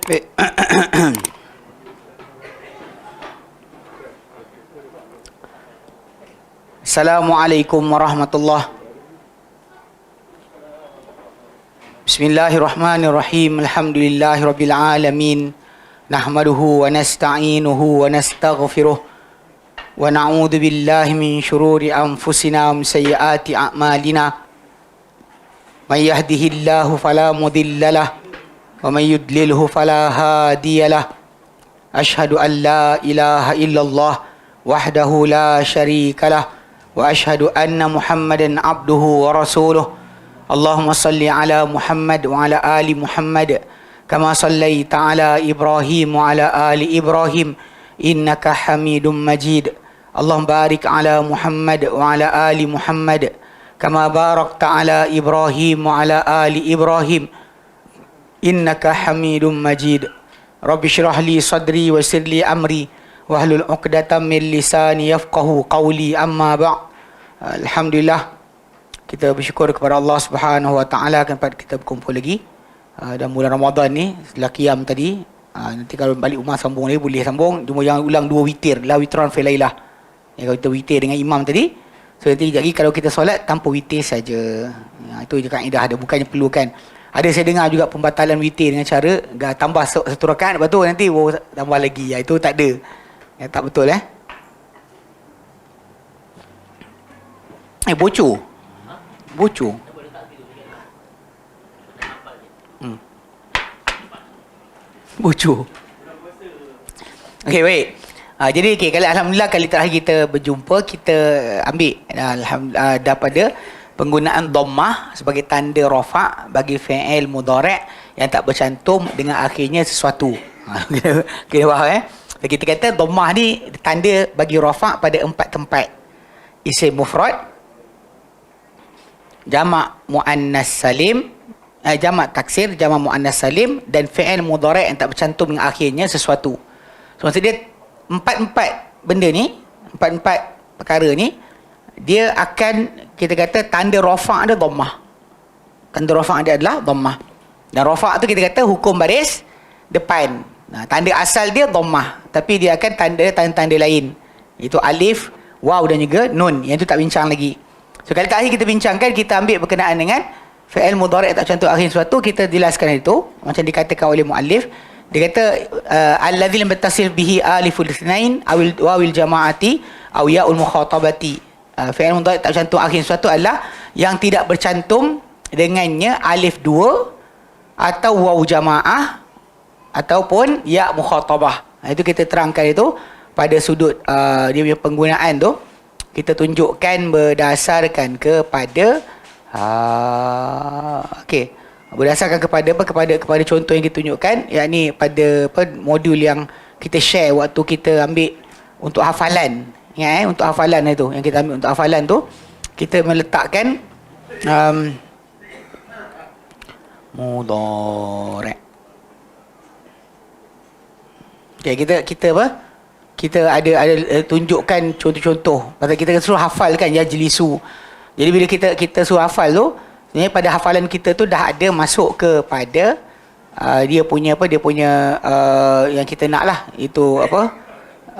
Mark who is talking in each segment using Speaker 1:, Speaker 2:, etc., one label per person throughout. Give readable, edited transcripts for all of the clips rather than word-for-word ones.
Speaker 1: Baik. Assalamualaikum warahmatullahi. Bismillahirrahmanirrahim. Alhamdulillahirabbil alamin. Nahmaduhu wa nasta'inuhu wa nastaghfiruh. Wa na'udzu billahi min shururi anfusina wa min sayyiati a'malina. May yahdihillahu fala mudilla lahu wa may yudlilhu fala hadiya lahu. Asyhadu an la ilaha illallah wahdahu la syarika lahu wa asyhadu anna Muhammadan abduhu wa rasuluh. Allahumma salli ala Muhammad wa ala ali Muhammad kama sallaita ala Ibrahim wa ala ali Ibrahim innaka Hamidum Majid. Allahumma barik ala Muhammad wa ala ali Muhammad kama barakta ala Ibrahim wa ala ali Ibrahim innaka Hamidum Majid. Rabbi shrah li sadri wa yassir li amri wahlul 'uqdatam min lisani yafqahu qawli. Amma ba'd. Alhamdulillah, kita bersyukur kepada Allah Subhanahu wa taala kan kita berkumpul lagi dalam bulan Ramadan ni setelah qiyam tadi. Nanti kalau balik rumah sambung lagi boleh sambung, cuma jangan ulang 2 witir, la witran fi lailah. Kalau kita witir dengan imam tadi, so nanti lagi kalau kita solat tanpa witir saja. Itu je kaedah ada, bukannya perlukan. Ada saya dengar juga pembatalan witir dengan cara tambah satu rakaat, lepas tu nanti tambah lagi. Itu tak ada. Tak betul bocor. Bocor. Bocor. Okey, baik. Jadi kalau alhamdulillah kali terakhir kita berjumpa, kita ambil daripada penggunaan dhammah sebagai tanda rafa' bagi fi'il mudhari' yang tak bercantum dengan akhirnya sesuatu. Kita faham Kita kata dhammah ni tanda bagi rafa' pada 4 tempat. Isim mufrad, jamak muannas salim, jamak taksir, jamak muannas salim, dan fi'il mudhari' yang tak bercantum dengan akhirnya sesuatu. So maksud dia empat benda ni, empat perkara ni, dia akan kita kata tanda rafa' dia dhammah. Tanda rafa' dia adalah dhammah. Dan rafa' tu kita kata hukum baris depan. Tanda asal dia dhammah, tapi dia akan tanda lain. Itu alif, waw dan juga nun. Yang tu tak bincang lagi. So kali terakhir kita bincangkan, kita ambil berkenaan dengan fi'il mudhari' tak cantum akhir sesuatu, kita jelaskan itu macam dikatakan oleh muallif. Dia kata allazi lam tasil bihi aliful itsnain awil wawil jamaati aw ya'ul mukhatabati. Fi'il mudhari' tak cantum akhir sesuatu adalah yang tidak bercantum dengannya alif 2 atau waw jamaah ataupun ya mukhatabah. Itu kita terangkan itu pada sudut dia punya penggunaan tu. Kita tunjukkan berdasarkan kepada berdasarkan kepada kepada contoh yang kita tunjukkan, yakni pada modul yang kita share waktu kita ambil untuk hafalan. Untuk hafalan itu yang kita ambil untuk hafalan tu, kita meletakkan mudhari'. Kita ada tunjukkan contoh-contoh. Pasal kita suruh hafalkan yajlisu. Jadi bila kita suruh hafal tu, sebenarnya pada hafalan kita tu dah ada masuk kepada dia punya yang kita nak lah. Itu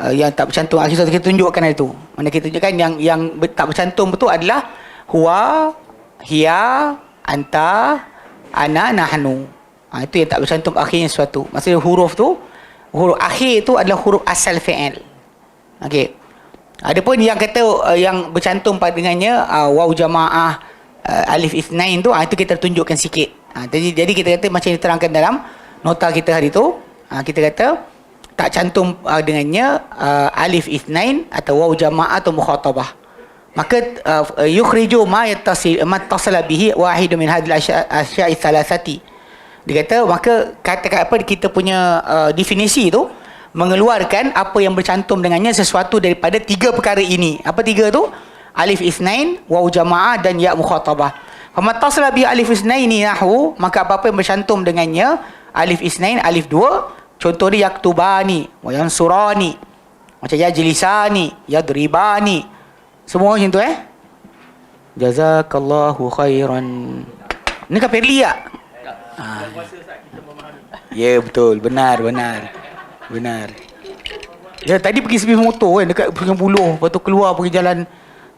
Speaker 1: yang tak bercantum akhir satu, kita tunjukkan itu. Mana kita tunjukkan yang tak bercantum betul adalah huwa, hiya, anta, ana, nahnu. Itu yang tak bercantum akhirnya sesuatu. Maksudnya huruf akhir tu adalah huruf asal fi'il. Okey. Adapun yang kata yang bercantum pada dengannya waw jamaah, alif itsnain tu, itu kita tunjukkan sikit. Jadi kita kata macam diterangkan dalam nota kita hari tu, kita kata tak cantum dengannya alif itsnain atau waw jamaah atau mukhatabah. Maka yukhriju ma yattasala bihi wahidun min hadhil asya'i thalathati. Dia kata maka kata kita punya definisi tu mengeluarkan apa yang bercantum dengannya sesuatu daripada 3 perkara ini. Apa 3 tu? Alif itsnain, waw jamaah dan ya mukhatabah. Famattasala bi alif itsnain nahwu, maka apa-apa yang bercantum dengannya alif itsnain, alif 2, contoh dia yaktubani, wa yansurani, macam yajlisani, yadribani. Semua macam tu Jazakallahu khairan. Ini kan Perli tak? Ya betul, benar. Ya tadi pergi servis motor kan dekat Sungai Buloh, lepas tu keluar pergi jalan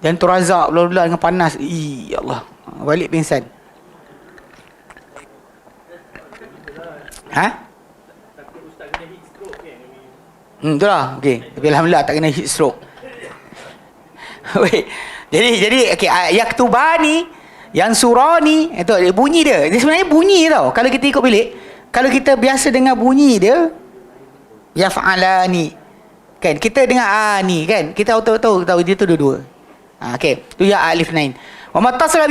Speaker 1: Tun Razak bla dengan panas. Ya Allah. Balik pingsan. Ha? Betul lah. Okey. Tapi alhamdulillah tak kena heat stroke. Wait. Jadi okey, yaktubani, yang surani, itu bunyi dia. Dia sebenarnya bunyi tau. Kalau kita ikut bilik, kalau kita biasa dengar bunyi dia yaf'alani. Kan kita dengar ni kan. Kita tahu dia tu dua-dua. Okey. Tu ya alif nain. Wa mattasala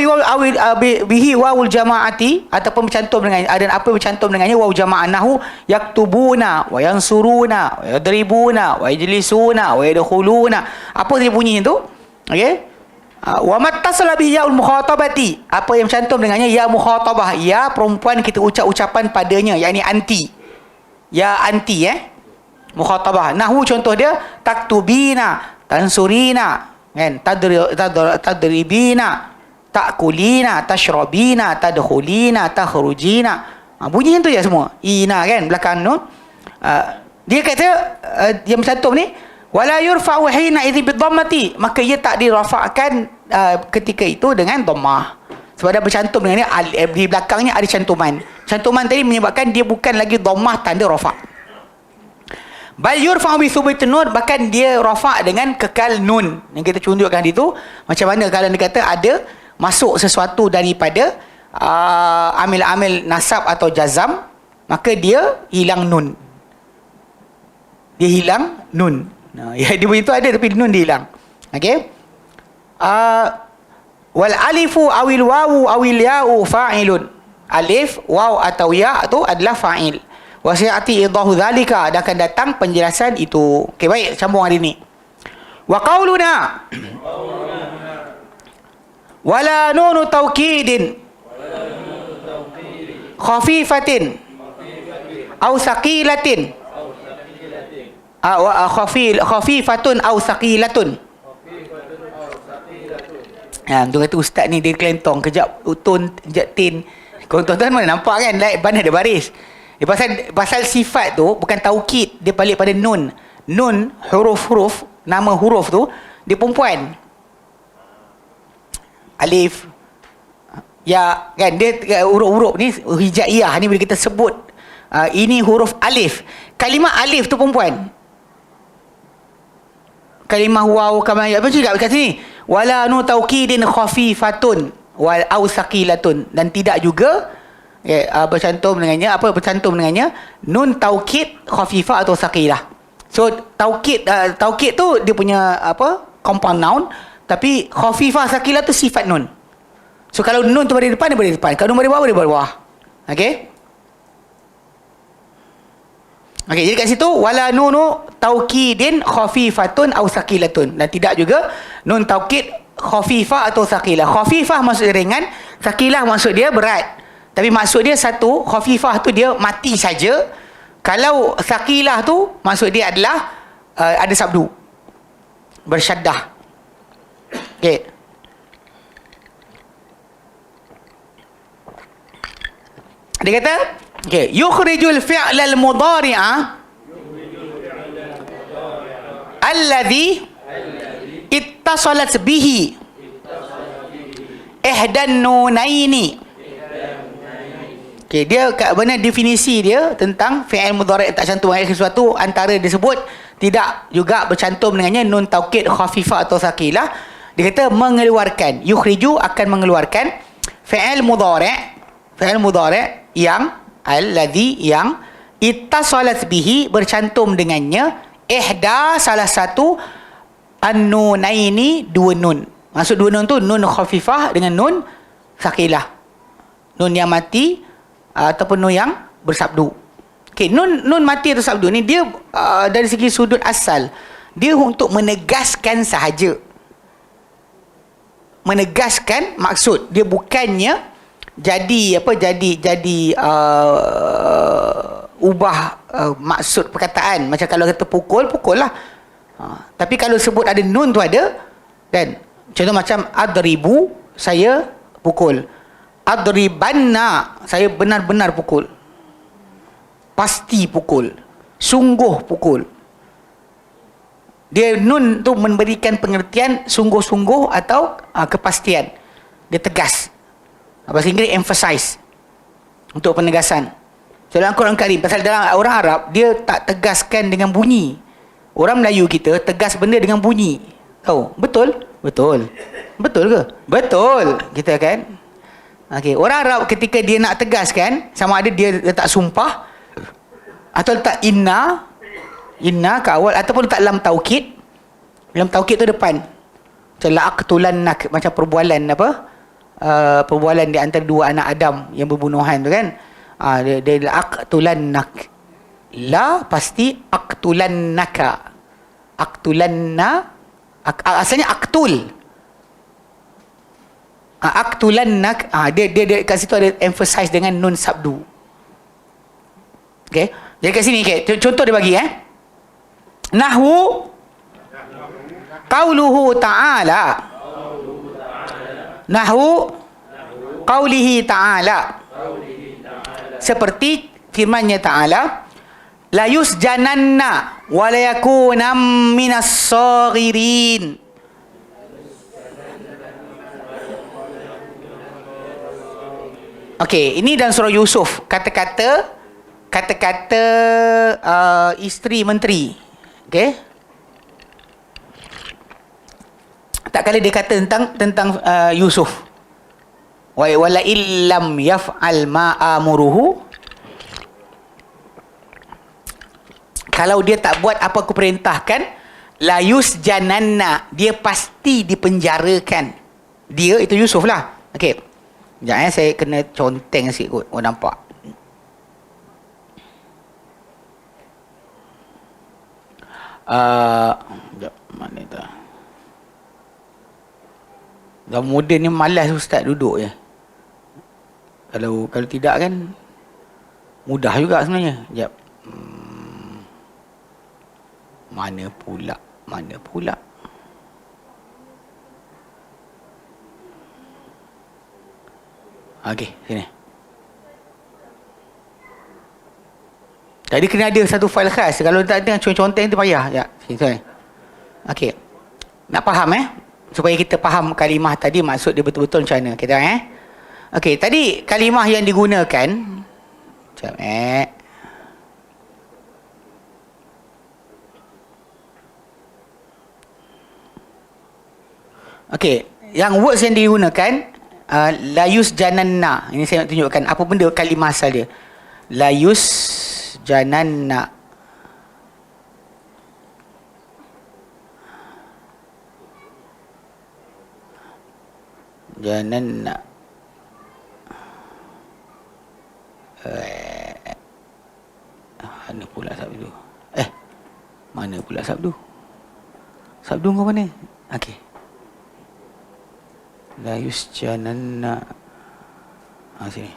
Speaker 1: bihi wawul jamaati, ataupun bercantum dengan dan apa bercantum dengannya waw jamaah nahu yaktubuna wa yansuruna wa yadribuna wa yajlisuna wa yadkhuluna. Apa dia bunyi tu? Okey. Wa mattasala bihi yaul mukhatabati, apa yang bercantum dengannya ya mukhatabah, ya perempuan kita ucapan padanya, yakni anti. Ya anti mukhatabah. Nahu contoh dia taktubina, tansurina, kan? Tadribina, takulina, tashrabina, tadkhulina, takhrujina. Bunyi tu je semua. Ina kan belakang nun. Dia kata yang bercantum ni wala yurfa'u hina idhi bidhammati, maka ia tak dirafa'kan ketika itu dengan dhammah. Sebab ada bercantum dengan ni di belakangnya ada cantuman. Cantuman tadi menyebabkan dia bukan lagi dhammah tanda rafa'. Bal yurfa'u bi thubutin nun, bahkan dia rafa' dengan kekal nun. Yang kita tunjukkan itu macam mana kalau dia kata ada masuk sesuatu daripada amil-amil nasab atau jazam, maka dia hilang nun. Dia hilang nun. Ya, dia begitu ada tapi nun dia hilang. Okey. Wal alifu awil wawu awil ya'u fa'ilun. Alif, waw atau ya itu adalah fa'il. Wasiati idahu dhalika, dan akan datang penjelasan itu. Okey, baik, sambung hari ni. Wa qauluna wala nunu taukidin khafifatin au saqilatin khafifatun au saqilatun. Tu kata ustaz ni dia kelentong kejap utun kejap tin. Kau tuan-tuan mana nampak kan mana ada baris. Dia pasal sifat tu bukan taukid, dia balik pada nun. Nun huruf-huruf, nama huruf tu dia perempuan. Alif, ya kan, dia huruf-huruf ni hijaiyah ni bila kita sebut ini huruf alif. Kalimah alif tu perempuan. Kalimah waw kama apa juga kat sini. Wala nu taukidin khafifatun wal au saqilatun, dan tidak juga bercantum dengannya nun taukid khafifah atau saqilah. So taukid tu dia punya compound noun, tapi khafifah saqilah tu sifat nun. So kalau nun tu berada di depan, dia berada di depan. Kalau nun berada di bawah, dia berada di bawah. Okey? Okey, jadi kat situ wala nunu taukidin khafifatun au saqilatun, dan tidak juga nun taukid khafifah atau saqilah. Khafifah maksud dia ringan, saqilah maksud dia berat. Tapi maksud dia satu, khafifah tu dia mati saja. Kalau saqilah tu maksud dia adalah ada sabdu, bersyaddah. Okey. Dia kata, okey, yukhrijul fi'lal mudhari'a alladhi ittasalat bihi ihdan nunaini. Okey, dia kat mana definisi dia tentang fi'il mudhari' tak cantum dengan sesuatu antara disebut tidak juga bercantum dengannya nun taukid khafifah atau saqilah. Dia kata mengeluarkan, yukhriju akan mengeluarkan fi'il mudhari' yang alladhi yang ittasalat bihi bercantum dengannya ihda salah satu an-nunaini, dua nun. Maksud dua nun tu nun khafifah dengan nun saqilah. Nun yang mati ataupun nun yang bersabdu. Okey, nun mati atau sabdu ni dia dari segi sudut asal dia untuk menegaskan sahaja. Menegaskan maksud. Dia bukannya jadi ubah maksud perkataan. Macam kalau kata pukul lah. Tapi kalau sebut ada nun tu ada, kan? Contoh macam adribu, saya pukul. Adribanna, saya benar-benar pukul. pasti pukul, sungguh pukul. Dia nun tu memberikan pengertian sungguh-sungguh atau kepastian. Dia tegas. Bahasa Inggeris emphasize, untuk penegasan. Dalam Al-Quran Karim, pasal dalam orang Arab, dia tak tegaskan dengan bunyi. Orang Melayu kita tegas benda dengan bunyi. Tahu? Betul? Betul. Betul ke? Betul. Kita kan? Okey, orang Arab ketika dia nak tegaskan, sama ada dia letak sumpah atau letak inna ke awal, ataupun letak lam taukid. Lam taukid tu depan. Macam la'aqtulannak, macam perbualan apa? Perbualan di antara dua anak Adam yang berbunuhan tu kan. Dia la'aqtulannak. La pasti aqtulannaka. Aqtulanna asalnya aktul. Aqtulannak, dia kat situ ada emphasize dengan nun sabdu. Okey. Jadi kat sini contoh dia bagi nahwu qauluhu ta'ala. Nahwu qaulihi ta'ala. Seperti firman-Nya Ta'ala, la yusjananna wa la yakunam minas saghirin. Okey, ini dalam surah Yusuf, kata-kata isteri menteri. Okey. Tak kala dia kata tentang Yusuf. Wa la illam yaf'al ma amuruhu. Kalau dia tak buat apa aku perintahkan, la yusjananna, dia pasti dipenjarakan. Dia itu Yusuf lah. Okey. Sekejap saya kena conteng sikit kot. Oh, nampak. Sekejap, mana tu? Dah moden ni malas ustaz duduk je. Kalau tidak kan mudah juga sebenarnya. Sekejap. Mana pula? Okey, sini. Jadi kena ada satu fail khas. Kalau tak ada conteng tu payah. Ya, sini. Okey. Nak faham supaya kita faham kalimah tadi maksud dia betul-betul macam mana. Kita okey, tadi kalimah yang digunakan macam okey, yang words yang digunakan la yusjananna. Ini saya nak tunjukkan apa benda kalimah asal dia. La yusjananna. Jananna. Mana pula sabdu? Mana pula sabdu? Sabdu kau mana? Okey. La yusjananna. Sini.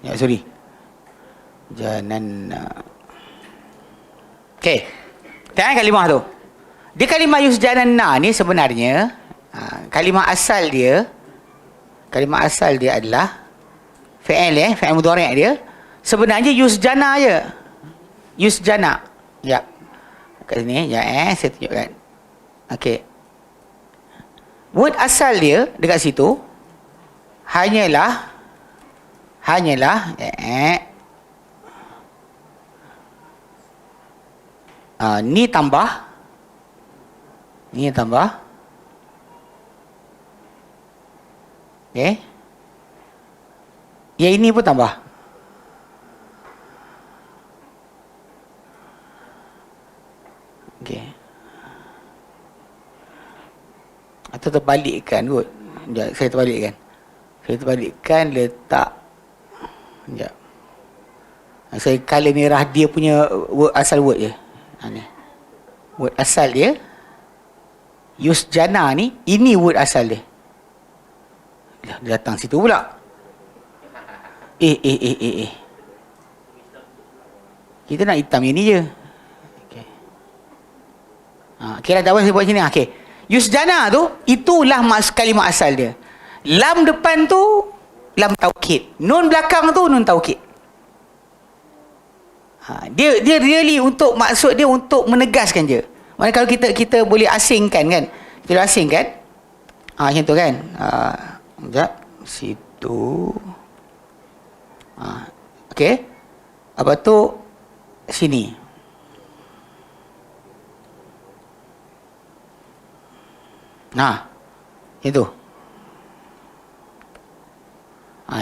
Speaker 1: Ya, sorry. Jananna. Okey. Tengok kalimah tu. Dia kalimah yusjananna ni sebenarnya kalimah asal dia adalah fi'il fi'il mudhari' dia. Sebenarnya yusjana je. Yusjana. Ya. Kat sini saya tunjukkan. Okey. Word asal dia dekat situ hanyalah ni tambah okey, ya ini pun tambah. Okey, atau terbalikkan kot. Sekejap, saya terbalikkan letak. Sekejap, saya color merah dia punya word, asal word je. Ni word asal dia yusjana ni, ini word asal dia. Dia datang situ pula. Kita nak hitam yang ni je. Okey. Kira tak apa saya buat sini. Okey. Yusjana tu, itulah kalimah asal dia. Lam depan tu lam taukid. Nun belakang tu nun taukid. Dia really untuk, maksud dia untuk menegaskan je. Maknanya kalau kita boleh asingkan kan, kita asingkan macam tu kan. Sekejap, situ. Okey. Apa tu sini. Itu.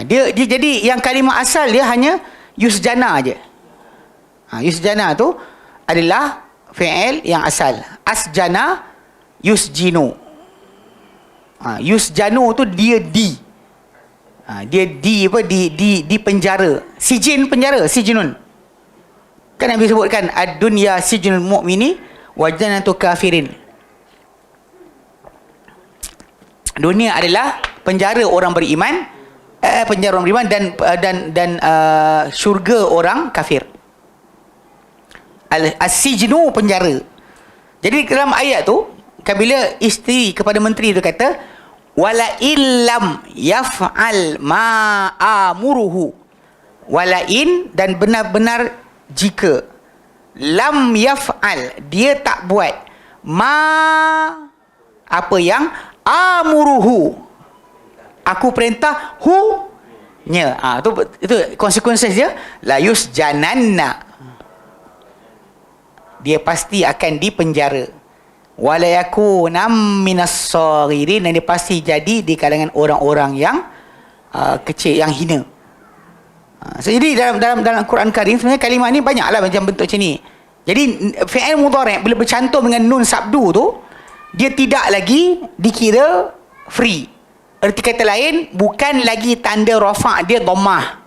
Speaker 1: Dia jadi yang kalimah asal dia hanya yusjana je. Yusjana tu adalah fi'il yang asal. Asjana yusjinu. Yusjanu tu dia dia di penjara. Sijin penjara, sijnun. Kan Nabi sebutkan ad-dunya sijnul mu'mini wa jannatu kafirin. Dunia adalah penjara orang beriman, penjara orang beriman dan syurga orang kafir. As-sijnu penjara. Jadi dalam ayat tu, bila isteri kepada menteri tu kata wala illam yaf'al ma amuruhu, wala in, dan benar-benar jika, lam yaf'al, dia tak buat, ma, apa yang, amuruhu, aku perintah, hu nya. Itu konsekuensi dia, la yusjananna, dia pasti akan dipenjara, wala yakunam minas saghirin, dan dia pasti jadi di kalangan orang-orang yang kecil, yang hina. So, jadi dalam Quran Karim sebenarnya kalimah ni banyaklah macam bentuk macam ni. Jadi fi'il mudhari' bila bercantum dengan nun sabdu tu, dia tidak lagi dikira free. Erti kata lain, bukan lagi tanda rafa' dia dhammah.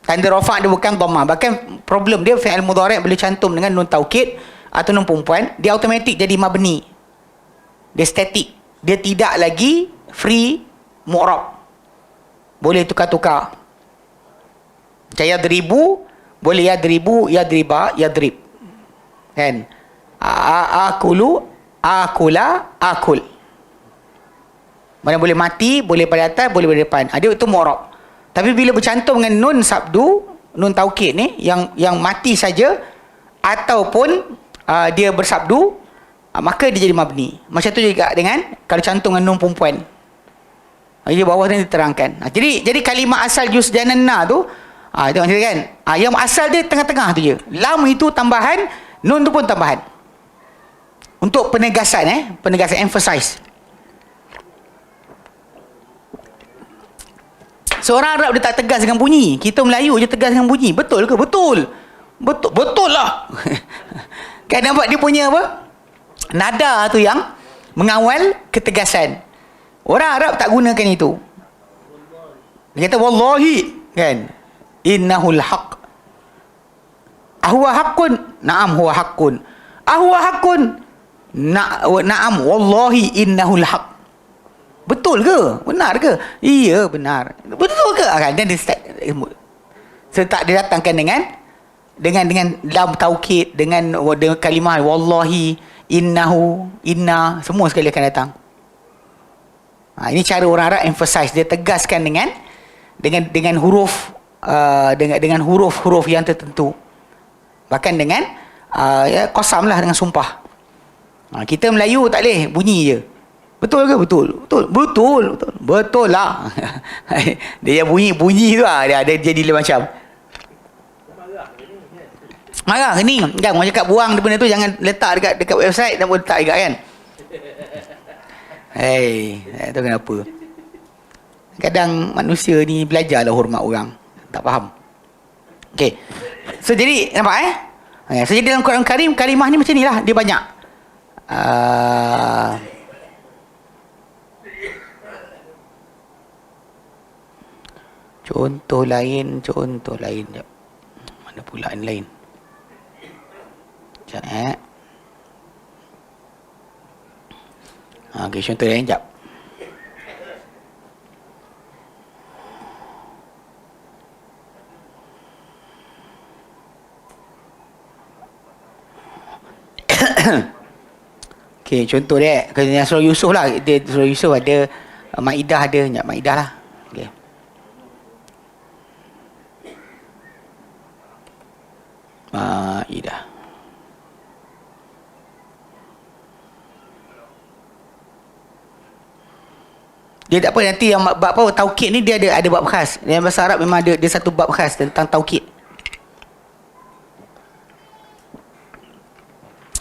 Speaker 1: Tanda rafa' dia bukan dhammah. Bahkan problem dia fi'il mudhari' bila cantum dengan nun taukid atau nun perempuan, dia automatik jadi mabni. Dia statik. Dia tidak lagi free mu'rab. Boleh tukar-tukar. Macam yadribu, boleh yadribu, yadriba, yadrib. Kan? Akulu, akula, akul. Mana boleh mati, boleh pada atas, boleh pada depan. Dia itu mu'rab. Tapi bila bercantum dengan nun sabdu, nun taukid ni, yang mati saja, ataupun dia bersabdu, maka dia jadi mabni. Macam tu juga dengan kalau cantum dengan nun perempuan. Di bawah ni diterangkan. Jadi kalimah asal yusjananna tu, tengok cerita kan, yang asal dia tengah-tengah tu je. Lam itu tambahan, nun tu pun tambahan. Untuk penegasan, penegasan, emphasize. Seorang Arab dia tak tegas dengan bunyi. Kita Melayu je tegas dengan bunyi. Betul ke? Betul. Betul lah. Kan nampak dia punya apa? Nada tu yang mengawal ketegasan. Orang Arab tak gunakan itu. Dia kata wallahi, kan? Innahul haq. Ahuwa haqqun? Naam huwa haqqun. Ahuwa haqqun? Naam wallahi innahul haq. Betul ke? Benar ke? Iya, benar. Betul ke? Kan dia start. Serta dia datangkan dengan lam taukid, dengan kalimah wallahi, innahu, inna, semua sekali akan datang. Ini cara orang Arab emphasize, dia tegaskan dengan huruf, dengan huruf-huruf yang tertentu. Bahkan dengan qasam lah, dengan sumpah. Kita Melayu tak boleh bunyi je. Betul ke? Betul lah. Dia bunyi tu lah, dia jadi macam marah ke ni? Jangan orang cakap buang benda tu, jangan letak dekat website, dan boleh letak dekat kan. Tu kenapa? Kadang manusia ni belajarlah hormat orang, tak faham. Okey. So jadi nampak so jadi dalam Quran Karim kalimah ni macam ni lah, dia banyak. Contoh lain. Jap. Mana pula yang lain? Sekejap Okey, contoh lain jap. Okey, contoh dia yang surah Yusuf lah. Surah Yusuf ada, Maidah ada. Sekejap, Maidah lah. Okey. Al-Maidah. Dia tak apa, nanti yang bab apa taukid ni dia ada bab khas. Dalam bahasa Arab memang dia satu bab khas tentang taukid.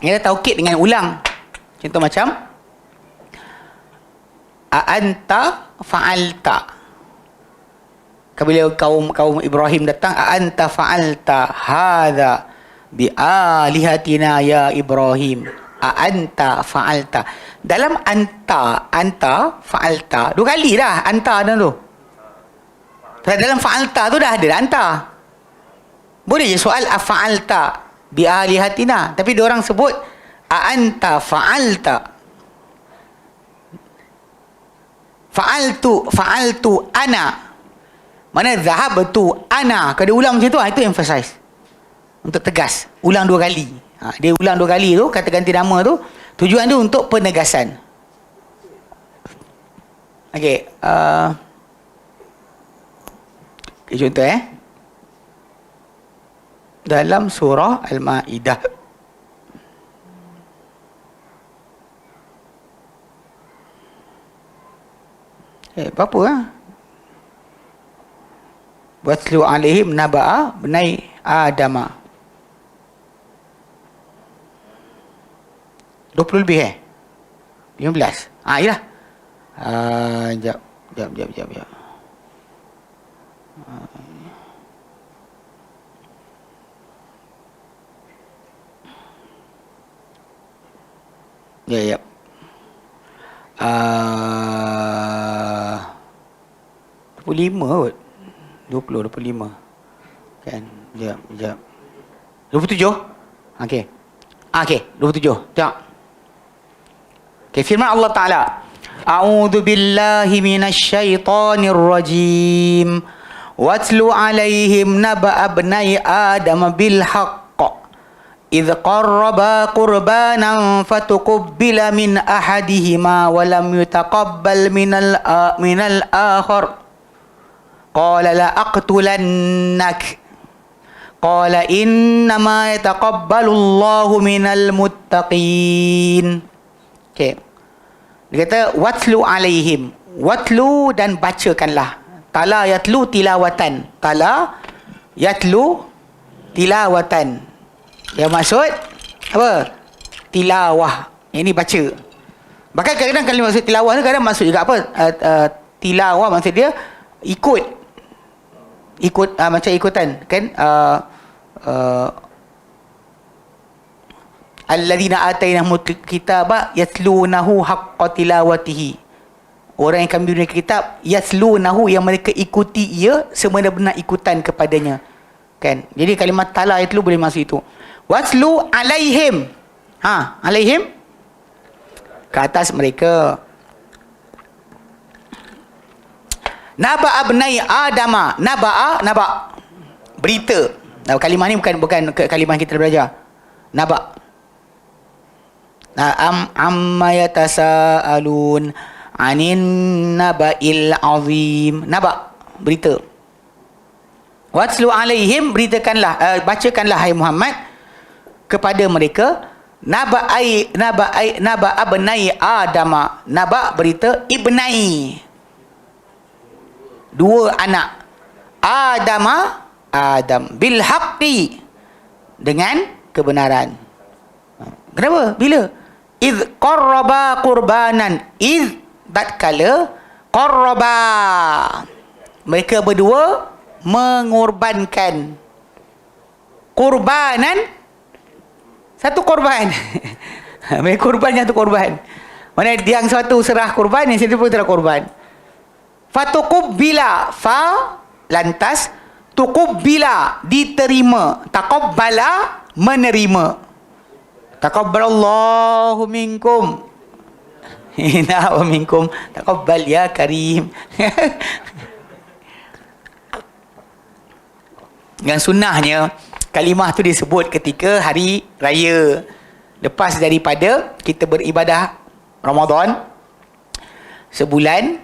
Speaker 1: Ia taukid dengan ulang. Contoh macam a'anta fa'alta. Bila kaum Ibrahim datang, a'anta fa'alta hadza bi alihatina ya Ibrahim. A'anta fa'alta. Dalam anta fa'alta, dua kali dah anta dah tu. Dalam fa'alta tu dah ada anta. Boleh je soal afa'alta bi alihatina, tapi dia orang sebut a'anta fa'alta. Fa'altu ana. Mana zahabtu ana. Kalau dia ulang macam tu, itu emphasize. Untuk tegas. Ulang dua kali. Dia ulang dua kali tu, kata ganti nama tu, tujuan dia untuk penegasan. Okey. Contoh dalam surah Al-Maidah. Apa Watlu alaihim naba'a bnai Adama. 20 lebih 15. Yalah. Jap. Ya. 25 kot. 25. Kan? Jap. 27? Okey. 27. Tengok. Okey, firman Allah Ta'ala. A'udzu billahi minasyaitonir rajim. Watlu alaihim naba'a bnai Adam bil haqq. إذ قربا قربانا فتقبل من أحدهما ولم يتقبل من الآخر قال لأقتلنك قال إنما يتقبل الله من المتقين. Okay. Dia kata watlu alaihim. Watlu dan bacakanlah. Tala yatlu tilawatan. Tala yatlu tilawatan. Yang maksud apa? Tilawah. Ini baca. Bahkan kadang-kadang kalau maksud tilawah tu kadang maksud juga apa? Tilawah maksud dia ikut macam ikutan kan? Alladzina atainahumul kitaba yatlunahu haqqa tilawatihi. Orang yang kami beri kitab yatlunahu, yang mereka ikuti ia sebenar-benar ikutan kepadanya. Kan? Jadi kalimat tala yatlu boleh masuk itu. Watlu alaihim. Alaihim ke atas mereka. Naba'a bnai Adama. Naba' berita. Kalimah ni bukan kalimah kita belajar. Naba'. Amma yatasaalun anin naba'il azim. Naba' berita. Watlu alaihim, beritakanlah, bacakanlah hai Muhammad kepada mereka naba'a bnai Adama. Naba' berita ibnai, dua anak Adam bil haqqi, dengan kebenaran. Kenapa? Bila iz qarraba qurbanan, iz tatkala qarraba, mereka berdua mengorbankan qurbanan, satu korban. Mereka korban, satu korban. Mana yang satu serah korban, yang satu pun serah korban. Fatukubbila, lantas tukubbila, diterima. Taqabbala, menerima. Taqabbalallahu minkum. Inna wa minkum taqabbal ya karim. Yang sunnahnya kalimah tu disebut ketika hari raya. Lepas daripada kita beribadah Ramadan sebulan,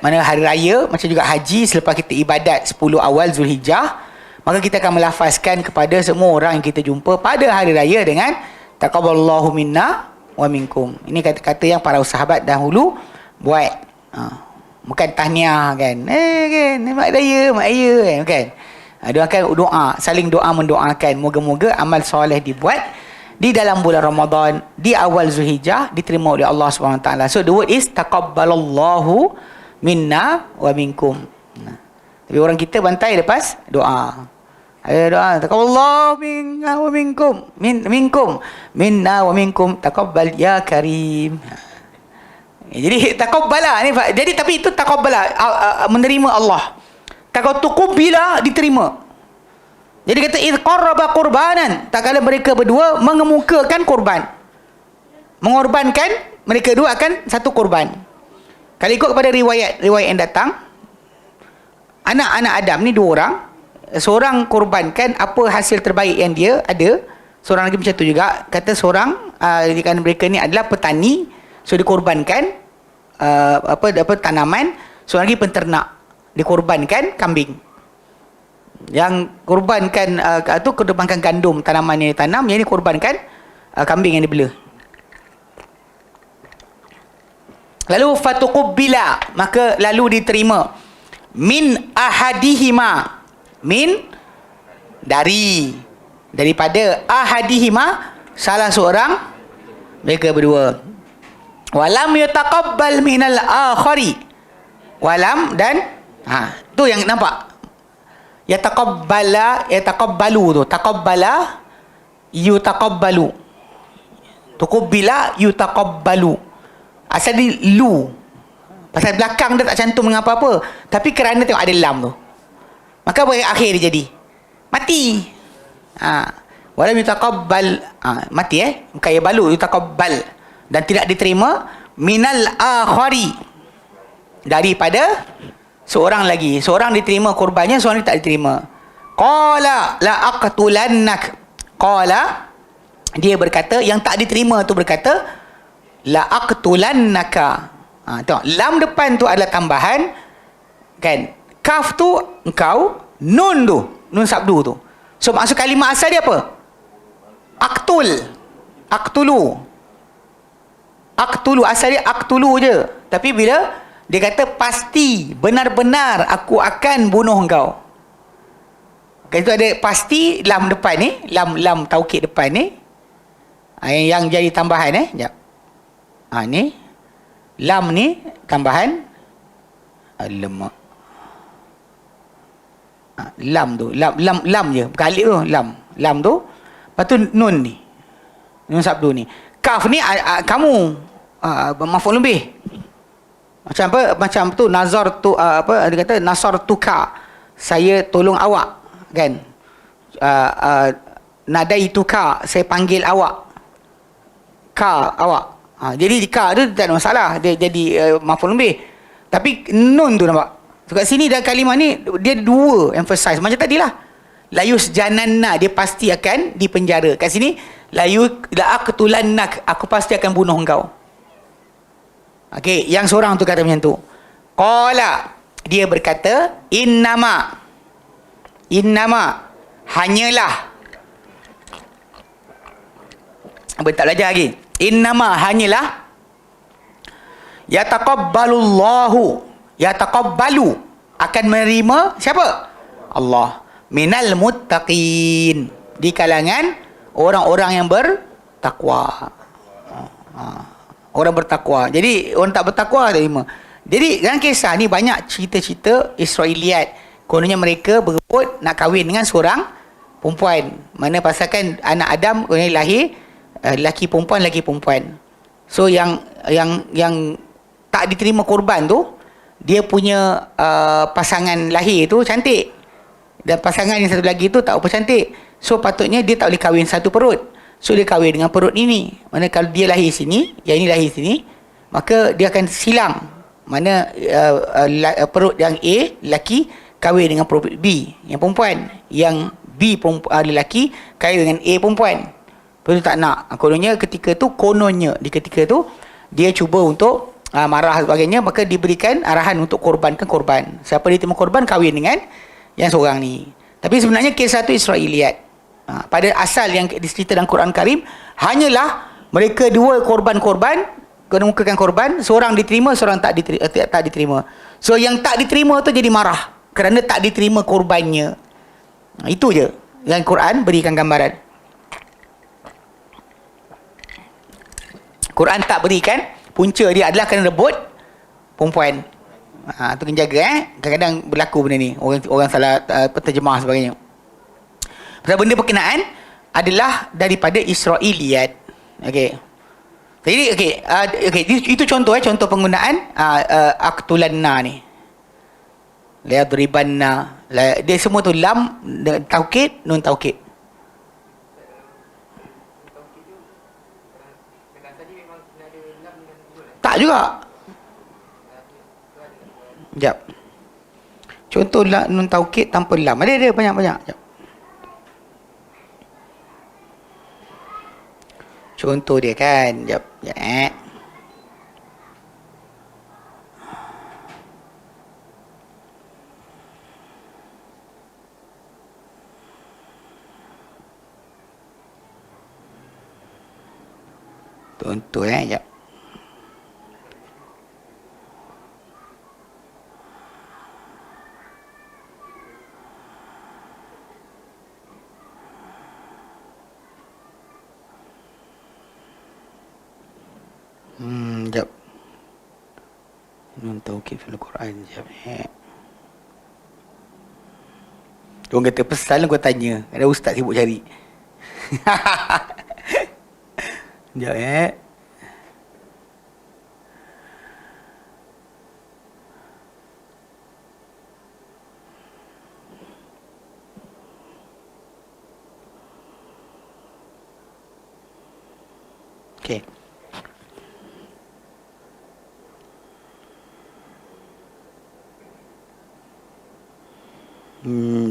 Speaker 1: mana hari raya macam juga haji, selepas kita ibadat 10 awal Zulhijjah, Maka kita akan melafazkan kepada semua orang yang kita jumpa pada hari raya dengan taqabbalallahu minna wa minkum. Ini kata-kata yang para sahabat dahulu buat. Bukan tahniah kan. Kan mak raya kan. Dia akan doa, saling doa mendoakan moga-moga amal soleh dibuat di dalam bulan Ramadan di awal Zulhijjah diterima oleh Allah SWT. So the word is taqabbalallahu minna wa minkum. Tapi orang kita bantai lepas doa. Ada doa taqabbalallahu minna wa minkum. Minkum minna wa minkum taqabbal ya karim. Jadi taqabbala ni, jadi tapi itu taqabbala menerima Allah. Taqabbala diterima. Jadi kata id qarraba qurbanan, tak kala mereka berdua mengemukakan korban. Mengorbankan, mereka dua akan satu korban. Kalau ikut kepada riwayat yang datang, anak-anak Adam ni dua orang, seorang korbankan apa hasil terbaik yang dia ada, seorang lagi macam tu juga. Kata seorang kerana mereka ni adalah petani, so dikorbankan tanaman, seorang lagi penternak, dikorbankan kambing. Yang korbankan korbankan gandum, tanaman yang ditanam, yang ini korbankan kambing yang dibela. Lalu fatuqubbila, maka lalu diterima min ahadihima, min daripada ahadihima, salah seorang mereka berdua. Walam yutaqabbal minal akhari, walam dan tu yang nampak yataqabbalu tu, taqabbala yutaqabbalu, tuqubbila yutaqabbalu. Asal di lu, pasal belakang dia tak cantum dengan apa-apa, tapi kerana tengok ada lam tu, maka bahagian akhir dia jadi mati. Walam yutaqabbal, mati bukan ya balu, yutaqabbal, dan tidak diterima minal akhari, daripada seorang lagi. Seorang diterima korbannya, seorang tak diterima. Qala la aqtulannak, qala, dia berkata, yang tak diterima tu berkata la aqtulannaka. Tengok lam depan tu adalah tambahan kan, kaf tu engkau, nun tu, nun sabdu tu. So maksud kalimah asal dia apa? Aqtulu, asal dia aqtulu je. Tapi bila dia kata pasti, benar-benar aku akan bunuh engkau, kan itu ada pasti lam depan ni, lam taukid depan ni, yang jadi tambahan sekejap. Ni lam ni tambahan lemak. Lam tu, lam je, bukan alif tu, lam tu. Lepas tu nun ni, nun sabdu ni. Kaf ni kamu, maf'ul bih. Macam apa? Macam tu nazar tu, dia kata nasar tuka, saya tolong awak kan. Nadai tuka, saya panggil awak. Ka, awak. Jadi ka tu tak ada masalah, dia jadi maf'ul bih. Tapi nun tu nampak. So, kat sini dalam kalimah ni dia dua emphasize macam tadilah. Layus jananna, dia pasti akan dipenjara. Kat sini la aqtulannak, aku pasti akan bunuh engkau. Okey, yang seorang tu kata macam tu. Qala, dia berkata innama, hanyalah. Apa tak belajar lagi? Innama, hanyalah. Yataqabbalu, akan menerima siapa? Allah. Minal muttaqin, di kalangan orang-orang yang bertakwa. Orang bertakwa. Jadi orang tak bertakwa tak terima. Jadi dalam kisah ni banyak cerita-cerita Israiliyat. Kononnya mereka berebut nak kahwin dengan seorang perempuan. Mana pasalkan anak Adam lahir laki perempuan. So yang tak diterima korban tu, dia punya pasangan lahir tu cantik, dan pasangan yang satu lagi tu tak apa cantik. So patutnya dia tak boleh kahwin satu perut. So dia kahwin dengan perut ini. Mana kalau dia lahir sini, yang ini lahir sini, maka dia akan silang. Mana perut yang A lelaki kahwin dengan perut B yang perempuan, yang B lelaki kahwin dengan A perempuan. Lepas tu tak nak. Kononnya ketika tu dia cuba untuk marah sebagainya, maka diberikan arahan untuk korbankan korban. Siapa dia terima korban, kahwin dengan yang seorang ni. Tapi sebenarnya kisah tu Israiliyat. Pada asal yang dicerita dalam Quran Karim, hanyalah mereka dua korban-korban, kemukakan korban, seorang diterima, seorang tak diterima. So yang tak diterima tu jadi marah kerana tak diterima korbannya. Itu je yang Quran berikan gambaran. Quran tak berikan punca dia adalah kena rebut perempuan. Tu kena jaga Kadang-kadang berlaku benda ni. Orang salah terjemah sebagainya. Pasal benda berkenaan adalah daripada Israiliyat. Okey. Jadi itu contoh contoh penggunaan aqtulanna ni. La yadribanna. Dia semua tu lam taukid, nun taukid. Tak juga. Sekejap. Contoh nun taukid tanpa lam. Ada banyak-banyak. Sekejap. Contoh dia kan. Sekejap. Contoh sekejap. Sekejap. Nun taukid fil Quran. Sekejap. Orang kata pesan kau tanya. Ada ustaz sibuk cari. Sekejap. Okey.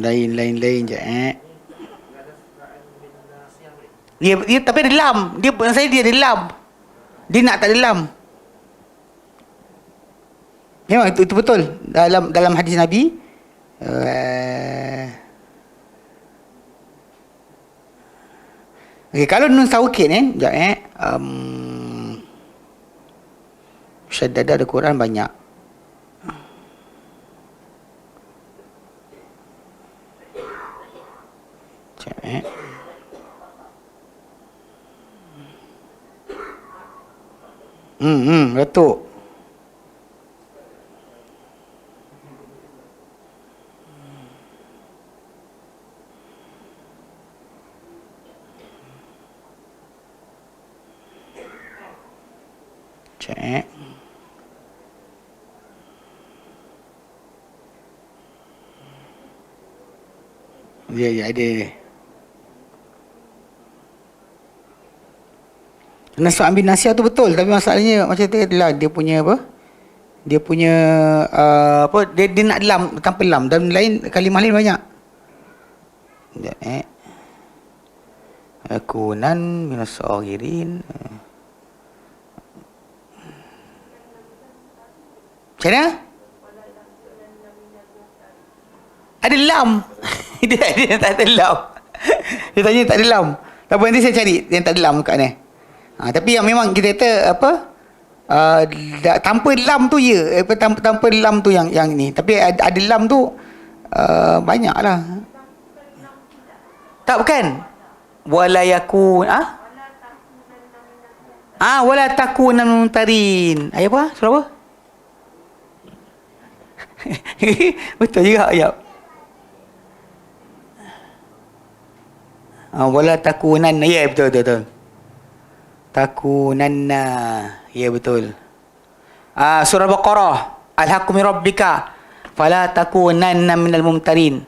Speaker 1: Lain je. Dia tapi ada lam. Dia ada lam. Dia nak tak ada lam. Memang itu betul. Dalam hadis Nabi okey, kalau nun taukid sekejap syaddadah ada Quran banyak. Betul. Cek. Ya ada. Nasab ambil nasihat tu betul, tapi masalahnya macam tu adalah dia punya apa? Dia punya dia nak lam tanpa lam, dan lain kalimah lain banyak. Sekejap akunan minas sagirin. Macam mana? Ada lam. dia tak ada lam. Dia tanya tak ada lam. Tak apa, nanti saya cari yang tak ada lam kat ni. Tapi yang memang kita kata tanpa lam tu tanpa lam tu yang ni. Tapi ada lam tu banyaklah. Tak, bukan. Wala yakun wala takunan mumtarin. Ayat apa? Surah apa? Betul juga ayat. Wala takunan. Ya, betul. Takunanna. Ya, betul. Surah Baqarah. Al-haqqu min rabbika fala takunanna minal mumtarin.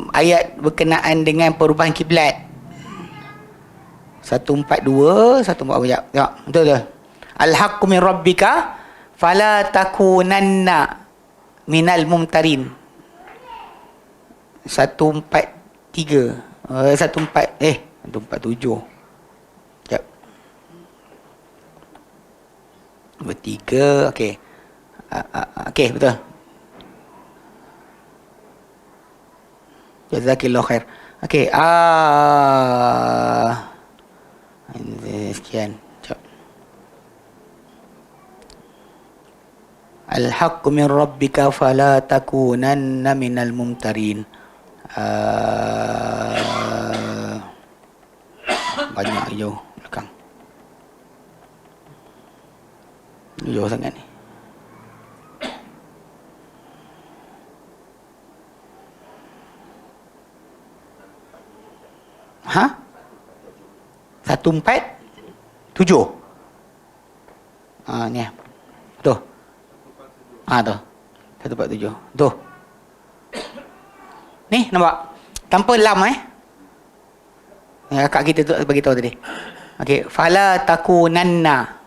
Speaker 1: Ayat berkenaan dengan perubahan kiblat. 142, 144. Ya, betul. Al-haqqu min rabbika fala takunanna minal mumtarin. 143. 147. Sekejap. 23. Okey. Okey, betul. Jazakillah khair. Okey, sekian. Jap. Al-haqqu min rabbika fala takunanna minal mumtarin. Banyak hijau belakang. Hijau sangat ni. Ha? 147. Ni. Tu. Tu. 147. Tu. Ni nampak? Tanpa lam Akak kita tu bagi tahu tadi. Okey, fala takunanna.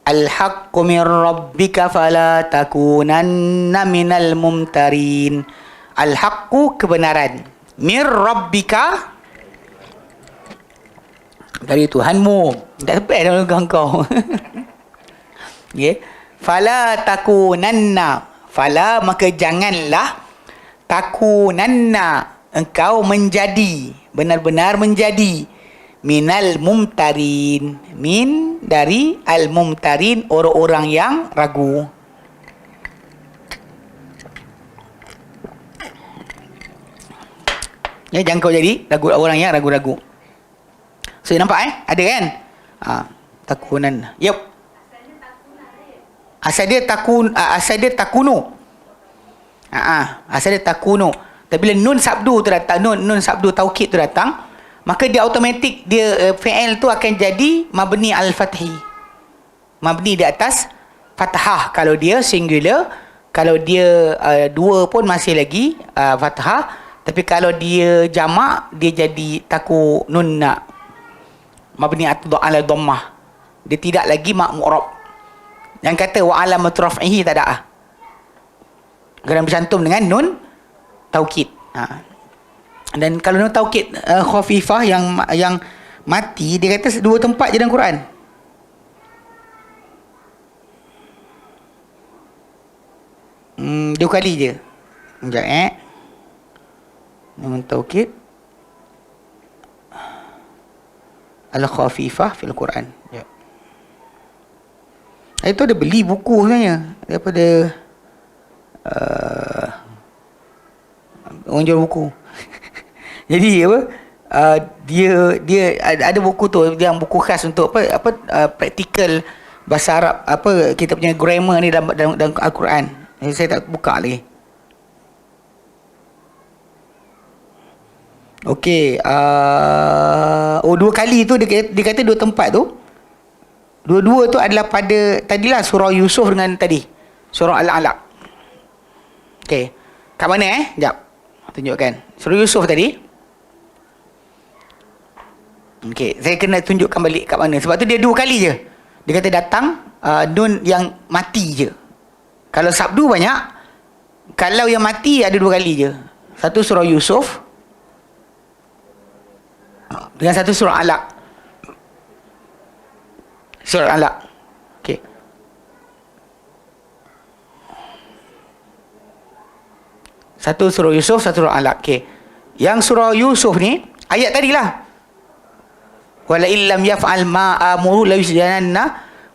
Speaker 1: Al-haqqu min rabbika fala takunanna minal mumtarin. Al-haqqu kebenaran. Min rabbika dari Tuhanmu. Tak tepat dalam kau. Okey. Fala takunanna. Fala maka janganlah takunanna engkau menjadi, benar-benar menjadi minal mumtarin, min dari al mumtarin, orang-orang yang ragu. Ya, jangan kau jadi ragu, orang yang ragu-ragu. So nampak ada kan? Takunan. Yup. Asal dia takunu. Asal dia takunu. Tapi bila nun sabdu tu datang, nun sabdu taukid tu datang, maka dia automatik dia fi'il tu akan jadi mabni al-fathi. Mabni di atas fathah kalau dia singular, kalau dia dua pun masih lagi fathah, tapi kalau dia jamak dia jadi takununna. Mabni ala dhammah. Dia tidak lagi mu'rab. Yang kata wa alamat raf'ihi tak ada. Kerana bercantum dengan nun taukid. Dan kalau nun taukid khafifah yang mati, dia kata dua tempat je dalam Quran. Dua kali je. Sekejap nun taukid al-khafifah fil Quran. Ya. Itu ada beli buku sebenarnya daripada orang jual buku. Jadi apa? Dia ada buku tu, yang buku khas untuk praktikal bahasa Arab, kita punya grammar ni dalam Al-Quran. Saya tak buka lagi. Okey, dua kali tu dia kata dua tempat tu. Dua-dua tu adalah pada tadilah surah Yusuf dengan tadi surah Al-Alaq. Okey. Kat mana Jap. Tunjukkan. Surah Yusuf tadi. Okey, saya kena tunjukkan balik kat mana. Sebab tu dia dua kali je. Dia kata datang nun yang mati je. Kalau sabdu banyak. Kalau yang mati ada dua kali je. Satu surah Yusuf dengan satu surah Alaq. Surah Alaq. Okey. Satu surah Yusuf, satu surah Alaq. Okey. Yang surah Yusuf ni ayat tadilah. Wala illam yaf'al ma amuru la yusjananna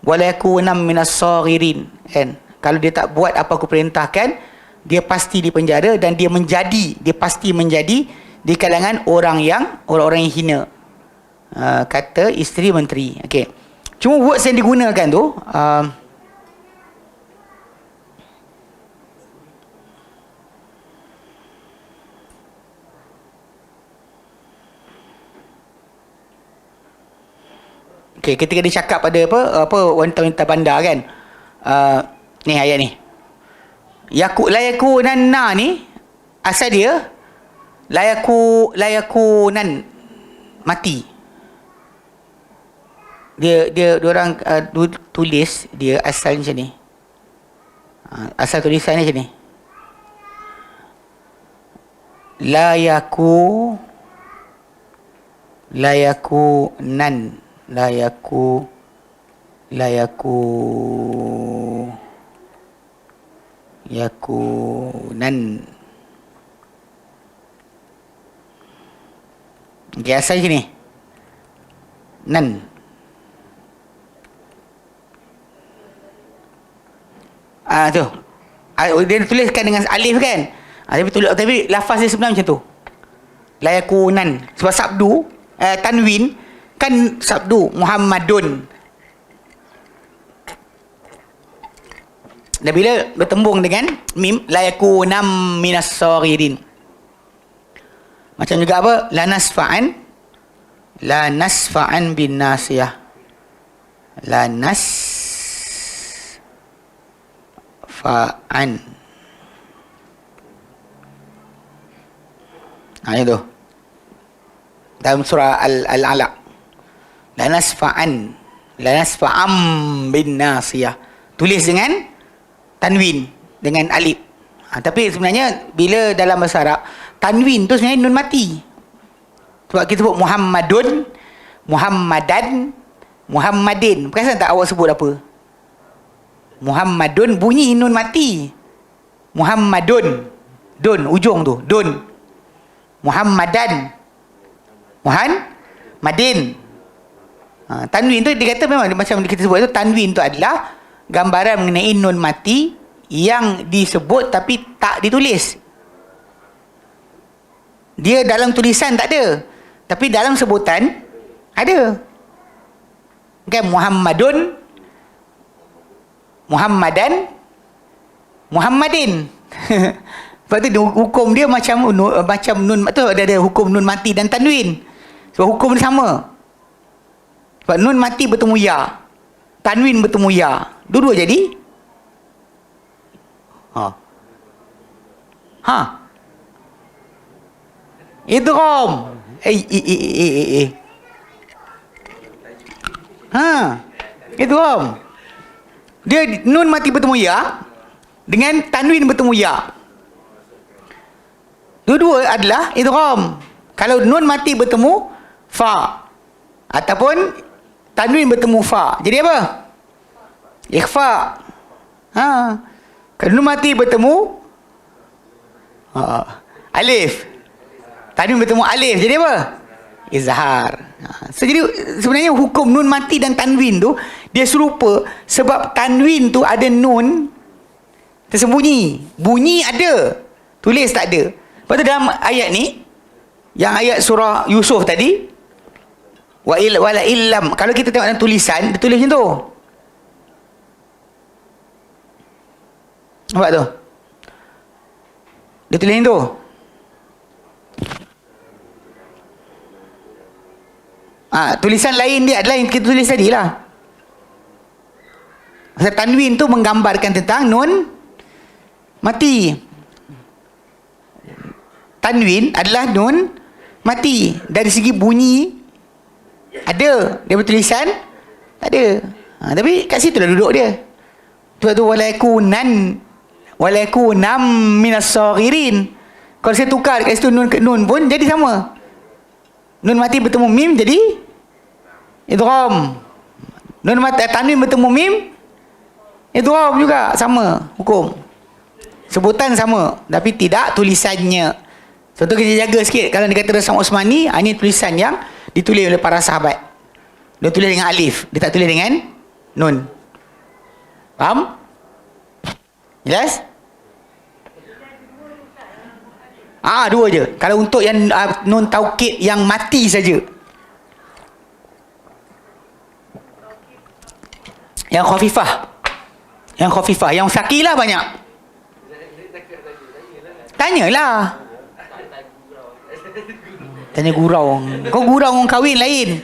Speaker 1: wa la yakuna minas saghirin. Kan? Kalau dia tak buat apa aku perintahkan, dia pasti dipenjara dan dia pasti menjadi di kalangan orang-orang yang hina. Kata isteri menteri. Okey. Cuma words yang digunakan tu okey, ketika dia cakap pada wanita-wanita bandar kan, ni ayat ni, layakunanna ni asal dia layakunan mati. Dia orang tulis dia asal macam ni. Asal tulisannya macam ni. Layakunan. Yakunan. Okey, asal sini. Nan. Tu. Dia tuliskan dengan alif kan? Tapi lafaz dia sebenarnya macam tu. La yakunan. Sebab sabdu, tanwin kan sabdu Muhammadun. Dan bila bertembung dengan mim, la yakunam minas saghirin. Macam juga apa? La nasfa'an bin nasiyah. La nasfa'an. Itu. Dalam surah Al-Alaq. La nasfa'am bin nasiyah. Tulis dengan tanwin dengan alif. Tapi sebenarnya bila dalam bahasa Arab, tanwin tu sebenarnya nun mati. Sebab kita sebut Muhammadun, Muhammadan, Muhammadin. Perasan tak awak sebut apa? Muhammadun bunyi nun mati. Muhammadun, dun ujung tu, dun. Muhammadan, Muhammadin. Tanwin tu dia kata memang macam kita sebut itu, tanwin tu adalah gambaran mengenai nun mati yang disebut tapi tak ditulis. Dia dalam tulisan tak ada, tapi dalam sebutan ada. Kan Muhammadun, Muhammadan, Muhammadin. Sebab tu hukum dia macam nun tu ada hukum nun mati dan tanwin. Sebab hukum dia sama. Sebab nun mati bertemu ya, tanwin bertemu ya, dua-dua jadi idgham. Idgham. Dia nun mati bertemu ya dengan tanwin bertemu ya, dua-dua adalah idgham. Kalau nun mati bertemu fa ataupun tanwin bertemu fa, jadi apa? Ikhfa. Kalau nun mati bertemu alif, tanwin bertemu alif, jadi apa? Izhar. So, jadi sebenarnya hukum nun mati dan tanwin tu dia serupa sebab tanwin tu ada nun tersembunyi. Bunyi ada, tulis tak ada. Lepas tu dalam ayat ni, yang ayat surah Yusuf tadi, wala illam, kalau kita tengok dalam tulisan, dia tulis macam tu. Nampak tu? Dia tulis macam tu. Tulisan lain dia adalah yang kita tulis tadi lah. Tanwin tu menggambarkan tentang nun mati. Tanwin adalah nun mati. Dari segi bunyi ada, dia bertulisan tak ada. Tapi kat situ dah duduk dia. Sebab tu walakunam minas saghirin. Kalau saya tukar kat situ nun ke nun pun jadi sama. Nun mati bertemu mim jadi idgham. Nun mati tanwin bertemu mim idgham juga, sama hukum. Sebutan sama tapi tidak tulisannya. Sebab tu kita jaga sikit. Kalau dia kata Rasam Osmani, ini tulisan yang ditulis oleh para sahabat. Dia tulis dengan alif, dia tak tulis dengan nun. Faham? Jelas? Dua je. Kalau untuk yang nun taukid yang mati saja. Yang khafifah. Yang sakilah banyak. Tanyalah. Tanya gurau. Kau gurau orang kahwin lain.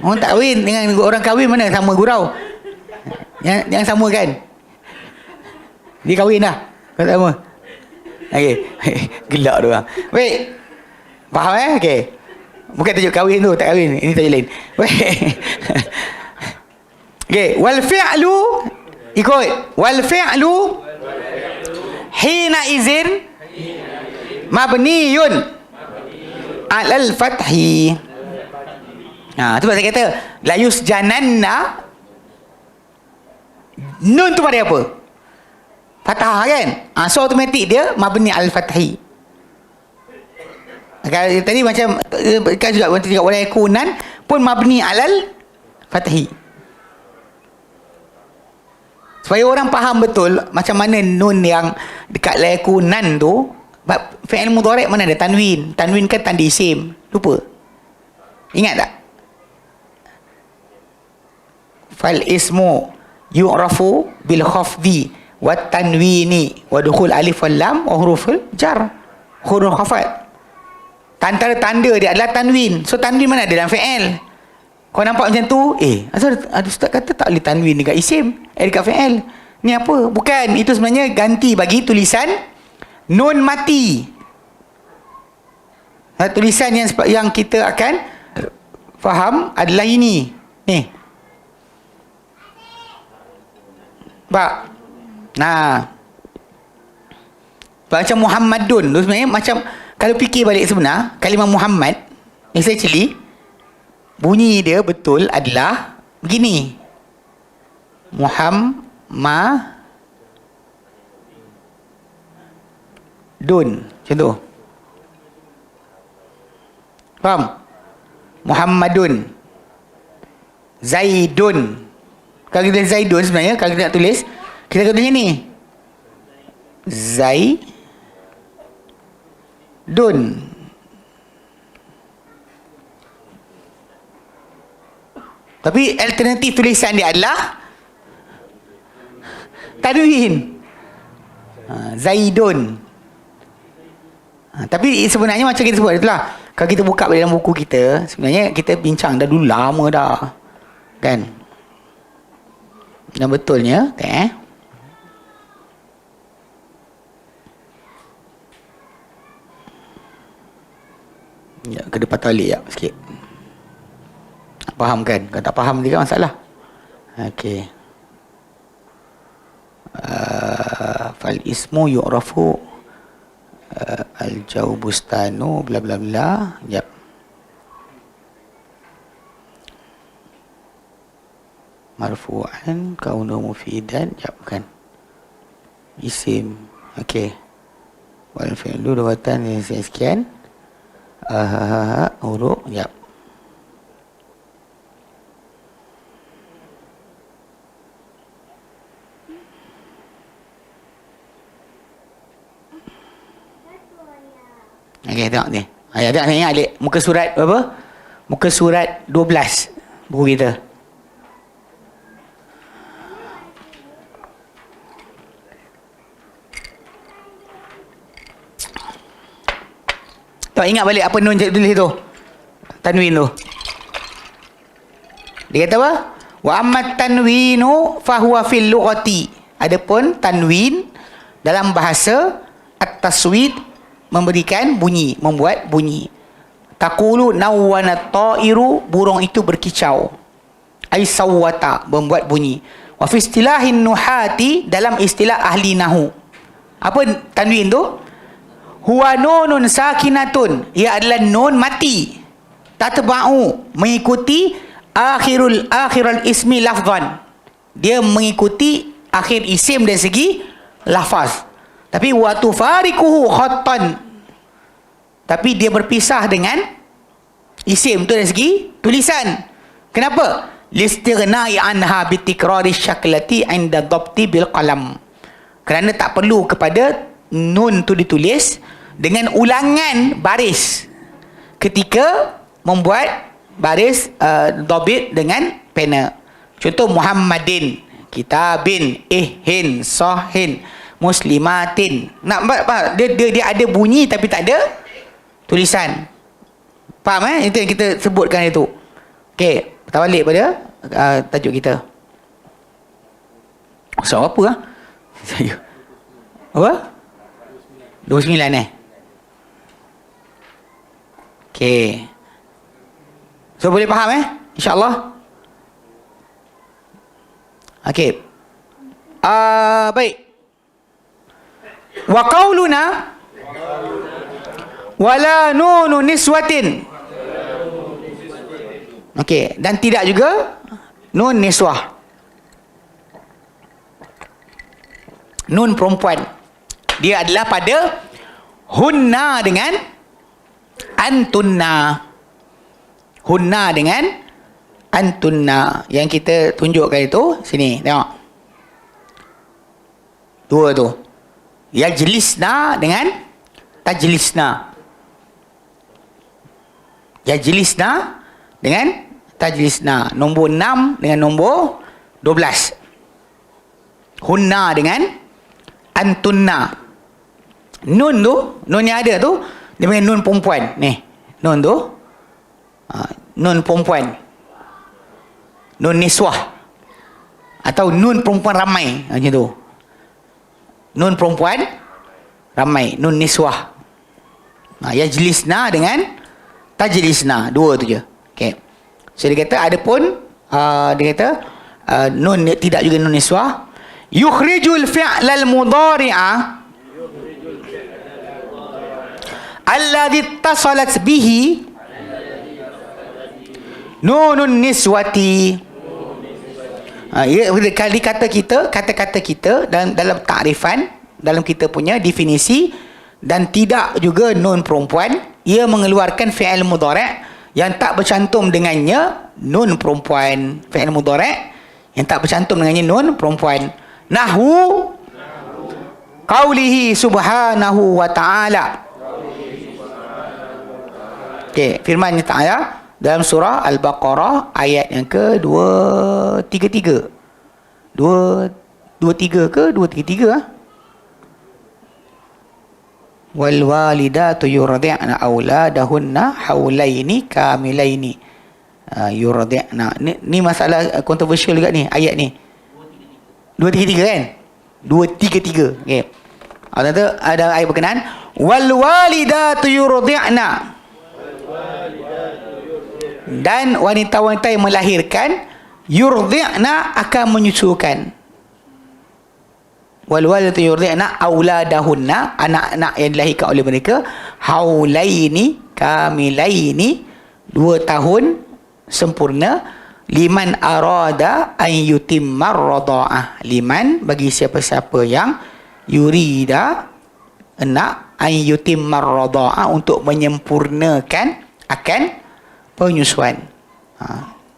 Speaker 1: Orang tak kahwin dengan orang kahwin mana sama gurau? Yang sama kan? Dia kahwin dah. Kau tak sama? Okey. Gelak dia orang. Baik. Faham okey. Bukan tajuk kahwin tu, tak kahwin. Ini tajuk lain. Baik. Okey, wal fi'lu ikut. Wal fi'lu hina izin mabniyun alal fathi. Tu pasal kata la yusjananna, nun tu pada apa? Fathah kan? So automatik dia mabni al fathi. Tadi macam kan juga orang cakap wala yakunan pun mabni alal fathi. Supaya orang faham betul macam mana nun yang dekat la yakunan tu, fi'il mudhari' mana ada tanwin. Tanwin kan tanda isim. Lupa. Ingat tak? Fal ismu yu'rafu bil khafdi wat tanwini wa dukhul alif wal lam wa huruful jar. Huruf khafat. Antara tanda dia adalah tanwin. So tanwin mana ada dalam fi'il? Kau nampak macam tu? Asal ada ustaz kata tak boleh tanwin dekat isim, dekat fi'il. Ni apa? Bukan. Itu sebenarnya ganti bagi tulisan nun mati. Tulisan yang kita akan faham adalah ini. Ni. Pak. Nah. Macam Muhammadun tu sebenarnya macam, kalau fikir balik sebenar, kalimah Muhammad essentially bunyi dia betul adalah begini. Muhammadun. Macam tu. Faham? Muhammadun. Zaidun. Kalau kita Zaidun sebenarnya, kalau kita nak tulis, kita akan tulis ni. Zaidun. Tapi alternatif tulisan dia adalah tanwin. Zaidun. Tapi sebenarnya macam kita sebut itulah. Kalau kita buka dalam buku kita, sebenarnya kita bincang dah dulu lama dah. Kan? Dan betulnya, ya, ke depan talik ya sikit. Faham kan? Kalau tak faham dia kan masalah. Okey. Fal ismu yu'rafu al-jawbustanu bla bla bla. Jap. Marfu'an kaunu mufidan. Jap kan. Isim. Okey. Wal fi'lu dawatan sekian. Huruf. Jap. Okey, tengok ni. Tengok ni Alik. Muka surat apa? Muka surat 12 buku kita. Ingat balik apa nun tulis tu, tanwin tu. Dia kata apa? Wa ammat tanwinu fahuwa fil lughati. Adapun tanwin dalam bahasa at-taswid, memberikan bunyi, membuat bunyi. Taqulu nawwana ta'iru, burung itu berkicau. Ai sawwata, membuat bunyi. Wa fi istilahin nuhati, dalam istilah ahli nahu. Apa tanwin tu? Huwa nunun sakinatun, ia adalah nun mati. Tatba'u, mengikuti akhiral ismi lafzan. Dia mengikuti akhir isim dari segi lafaz. Tapi wa tufariquhu khattan, tapi dia berpisah dengan isim tu dari segi tulisan. Kenapa? Listighnai anha bitikrari syaklati inda dhabti bil qalam. Kerana tak perlu kepada nun tu ditulis dengan ulangan baris ketika membuat baris dhabit dengan pena. Contoh Muhammadin, kitabin, ihhin, sahin, muslimatin. Nampak dia ada bunyi tapi tak ada tulisan. Faham Itu yang kita sebutkan itu. Okey, kita balik pada tajuk kita. Soal apa Apa? 29 Okey. So boleh faham InsyaAllah. Okey. Baik. Wa qauluna wala nunu niswatin. Okey, dan tidak juga nun niswah. Nun perempuan. Dia adalah pada hunna dengan antunna. Hunna dengan antunna. Yang kita tunjukkan itu sini, tengok. Dua tu. Yajlisna dengan tajlisna. Yajlisna dengan tajlisna. Nombor 6 dengan nombor 12. Hunna dengan antunna. Nun tu, nun yang ada tu, dia panggil nun perempuan. Ni, nun tu. Nun perempuan. Nun niswah. Atau nun perempuan ramai. Macam tu. Nun perempuan ramai. Nun niswah. Yajlisna dengan tajlisna. Dua tu je. Okay. So dia kata ada pun dia kata nun tidak juga nun niswah. Yukhrijul fi'lal mudhari'a alladhi ittasalat bihi nunun niswati. Kata-kata kita dalam takrifan, dalam kita punya definisi, dan tidak juga nun perempuan, ia mengeluarkan fi'il mudhari' yang tak bercantum dengannya nun perempuan. Fi'il mudhari' yang tak bercantum dengannya nun perempuan. Nahwu qaulihi subhanahu wa ta'ala. Okey, firman Allah Ta'ala dalam surah Al-Baqarah ayat yang ke-233. 223 ke 233 Wal walidatu yurdi'na auladahunna haulaini kamilaini. Yurdi'na. Ni masalah kontroversial juga ni ayat ni. 233 kan? 233. Okey. Ada ayat berkenaan wal walidatu yurdi'na. Dan wanita-wanita yang melahirkan yurdi'na akan menyusukan. Wal walidatu yurdi'na auladahunna, anak-anak yang dilahirkan oleh mereka, haulaini kamilaini, 2 tahun sempurna, liman arada an yutimmar radha'ah, liman bagi siapa-siapa yang yurida nak an yutimmar radha'ah, untuk menyempurnakan akan penyusuan.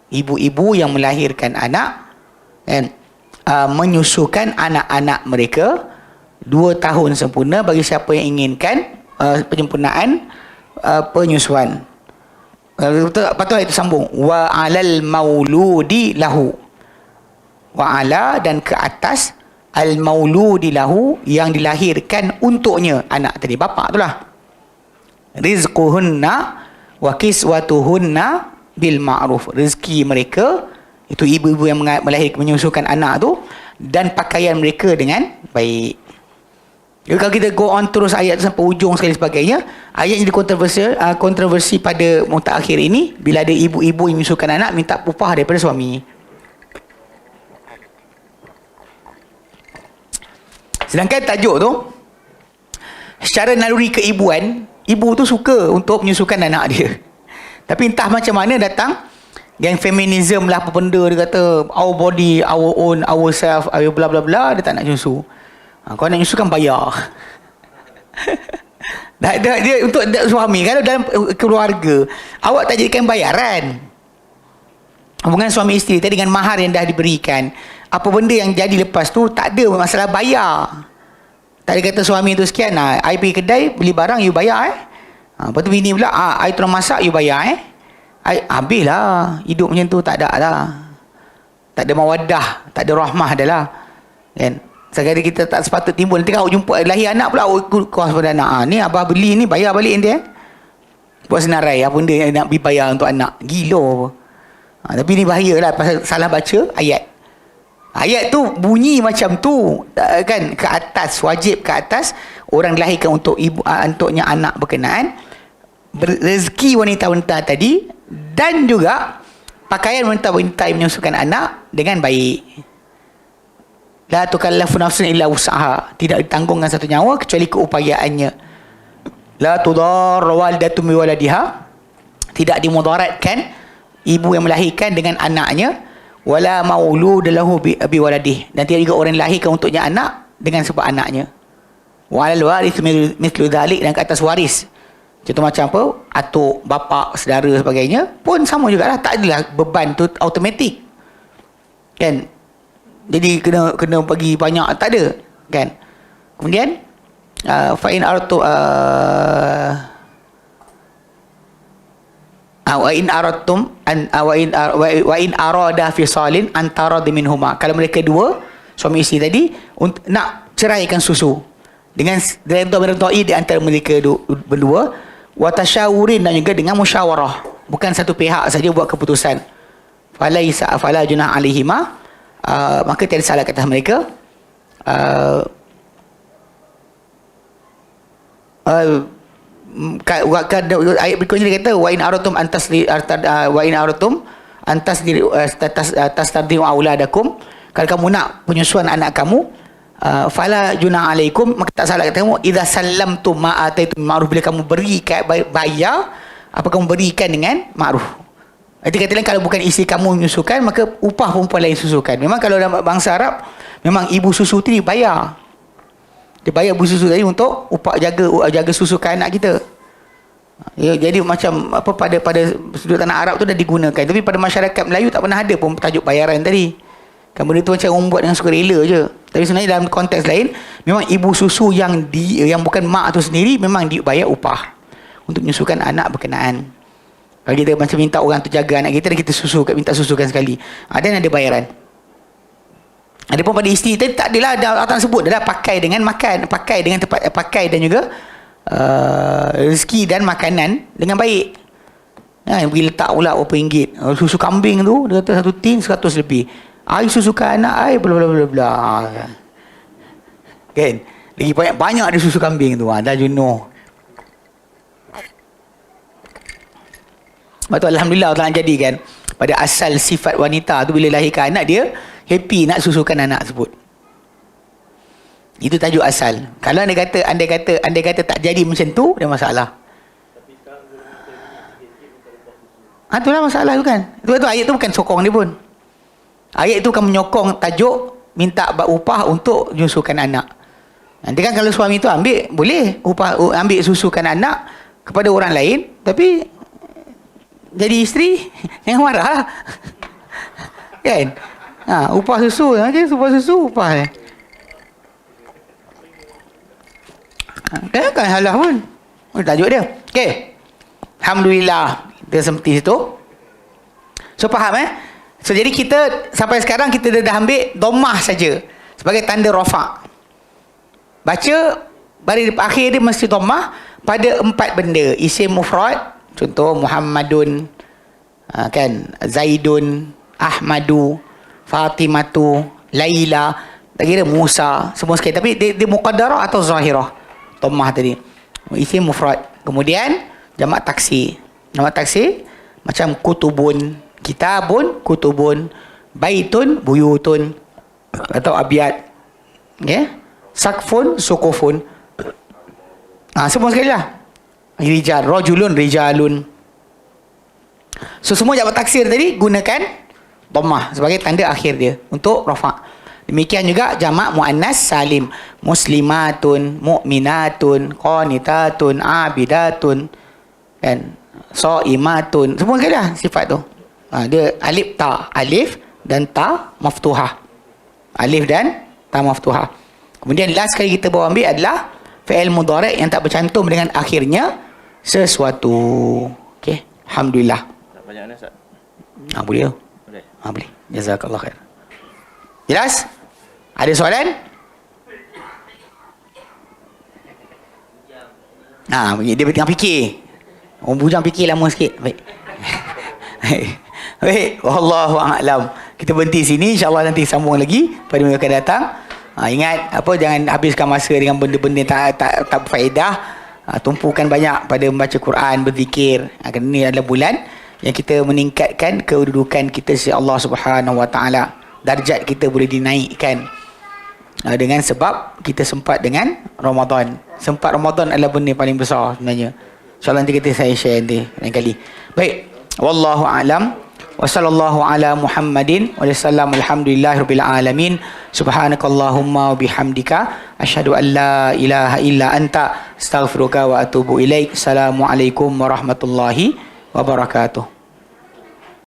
Speaker 1: Ibu-ibu yang melahirkan anak kan, menyusukan anak-anak mereka 2 tahun sempurna bagi siapa yang inginkan penyempurnaan penyusuan. Lepas tu itu sambung wa alal mauludi lahu, wa ala, dan ke atas al mauludi lahu, yang dilahirkan untuknya anak tadi, bapa itulah, rizquhunna wa kiswatuhunna bil ma'ruf, rezeki mereka itu ibu-ibu yang melahirkan menyusukan anak tu, dan pakaian mereka dengan baik. Jadi kalau kita go on terus ayat tu sampai ujung sekali sebagainya, ayat jadi kontroversi pada mutakhir ini bila ada ibu-ibu yang menyusukan anak minta upah daripada suami. Sedangkan tajuk tu secara naluri keibuan, ibu tu suka untuk menyusukan anak dia. Tapi entah macam mana datang yang feminism lah apa benda, dia kata our body, our own, ourself, our bla bla bla, dia tak nak nyusu. Kau nak nyusu kan bayar. Dia untuk suami, kalau dalam keluarga awak tak jadikan bayaran hubungan suami isteri tadi dengan mahar yang dah diberikan, apa benda yang jadi lepas tu tak ada masalah bayar. Tak ada kata suami tu sekian, I pergi kedai beli barang you bayar lepas tu bini pula I tolong masak you bayar habis lah. Hidup macam tu tak ada lah, tak ada mawaddah, tak ada rahmah dah lah kan. Sekali kita tak sepatut timbul, nanti kau jumpa lahir anak pula kau pada anak, ni abah beli ni bayar balik nanti buat senarai apa benda yang nak bayar untuk anak, gila apa. Tapi ni bahaya lah pasal salah baca ayat. Ayat tu bunyi macam tu kan, ke atas, wajib ke atas orang dilahirkan untuk ibu, untuknya anak berkenaan, rezeki wanita-wanita tadi, dan juga pakaian wanita-wanita yang menyusukan anak dengan baik. La tukallafu nafsun illa wus'aha, tidak ditanggungkan satu nyawa kecuali keupayaannya. La tudar walidatun bi waladiha, tidak dimudaratkan ibu yang melahirkan dengan anaknya, wala maulud lahu bi waladih, dan tidak juga orang lahirkan untuknya anak dengan sebab anaknya. Walal waris mithlu dzalik, dan ke atas waris Contoh macam apa? Atuk, bapa, saudara sebagainya pun sama jugalah. Tak adalah beban tu automatik. Kan? Jadi kena bagi banyak, tak ada. Kan? Kemudian fa in aratu wa in aratum an wa in arada fisalin antara minhuma. Kalau mereka dua suami isteri tadi nak ceraikan susu dengan merentai di antara mereka berdua, wa tasyawurin, dan juga dengan musyawarah, bukan satu pihak saja buat keputusan. Fala junah alaihima, maka tiada salah kata mereka. Ayat berikutnya dia kata wa in aratum tastardiu auladakum, kalau kamu nak penyusuan anak kamu, fala junah alaikum, maka tak salah kata kamu, idza sallamtum ma ataitum ma'ruf, bila kamu berikan bayar apa kamu berikan dengan ma'ruf. Arti kata lain, kalau bukan isteri kamu menyusukan, maka upah perempuan lain susukan. Memang kalau dalam bangsa Arab, memang ibu susu tu dibayar. Dia bayar ibu susu tadi untuk upah jaga susukan anak kita. Ya, jadi macam apa, pada sudut tanah Arab tu dah digunakan, tapi pada masyarakat Melayu tak pernah ada pun tajuk bayaran tadi. Kan benda tu macam orang buat dengan sukarela je. Tapi sebenarnya dalam konteks lain, memang ibu susu yang bukan mak tu sendiri memang dibayar upah untuk menyusukan anak berkenaan. Kalau kita macam minta orang tu jaga anak kita, dan kita minta susukan sekali, dan ada bayaran. Ada pun pada isteri tadi tak adalah, Allah sebut adalah pakai dengan makan, pakai dengan tempat pakai, dan juga rezeki dan makanan dengan baik. Pergi letak pula berapa ringgit. Susu kambing tu dia kata satu tin 100 lebih. Ai susukan anak ai bla bla bla bla. Kan? Lagi banyak ada susu kambing tu. Dah jenuh. Betul, alhamdulillah Allah jadikan pada asal sifat wanita tu bila lahirkan anak, dia happy nak susukan anak tersebut. Itu tajuk asal. Kalau andai kata tak jadi macam tu, ada masalah. Tapi sekarang itulah masalah tu kan. Itu ayat tu bukan sokong dia pun. Ayat tu kan menyokong tajuk minta upah untuk menyusukan anak. Nanti kan kalau suami tu ambil, boleh ambil susukan anak kepada orang lain, tapi jadi isteri jangan marah. Kan? Upah susu aja, upah. Kan halah pun. Tajuk dia. Okey. Alhamdulillah kita seperti itu. So faham So jadi kita sampai sekarang kita dah ambil dhammah saja sebagai tanda rafa'. Baca baris akhir dia mesti dhammah pada 4 benda. Isim mufrad, contoh Muhammadun, kan, Zaidun, Ahmadu, Fatimatu, Laila, tak kira Musa, semua sekali. Tapi dia muqaddarah atau zahirah. Dhammah tadi. Isim mufrad. Kemudian jamak taksir. Jamak taksir macam kutubun, kitabun, kutubun, baitun, buyutun, atau abiyat. Okay? Sakfun, sukufun. Semua sekali lah. Rijal, rajulun, rijalun. So semua jamak taksir tadi gunakan dhammah sebagai tanda akhir dia untuk rafa'. Demikian juga jamak muannas salim, muslimatun, mu'minatun, qanitatun, abidatun, kan, shaimatun. Semua sekali lah sifat tu. Dia alif dan ta maftuhah. Alif dan ta maftuhah. Kemudian last kali kita bawa ambil adalah fi'il mudhari' yang tak bercantum dengan akhirnya sesuatu. Okey, alhamdulillah.
Speaker 2: Tak banyak mana Ustaz?
Speaker 1: Boleh.
Speaker 2: Boleh.
Speaker 1: Boleh. Jazakallah khair. Jelas? Ada soalan? Dia tengah fikir. Orang bujang fikir lama sikit. Baik. Baik, wallahu a'lam. Kita berhenti sini, insya-Allah nanti sambung lagi pada minggu akan datang. Ingat jangan habiskan masa dengan benda-benda tak berfaedah. Tumpukan banyak pada membaca Quran, berzikir. Kerana ini adalah bulan yang kita meningkatkan kedudukan kita sisi Allah Subhanahu wa taala. Darjat kita boleh dinaikkan dengan sebab kita sempat dengan Ramadan. Sempat Ramadan adalah benda paling besar sebenarnya. InsyaAllah nanti saya share nanti lain kali. Baik, wallahu a'lam. Wa sallallahu ala Muhammadin wa sallam alhamdulillahirabbil alamin. Subhanakallahumma wa bihamdika asyhadu an la ilaha illa anta astaghfiruka wa atubu ilaik. Assalamualaikum warahmatullahi wabarakatuh.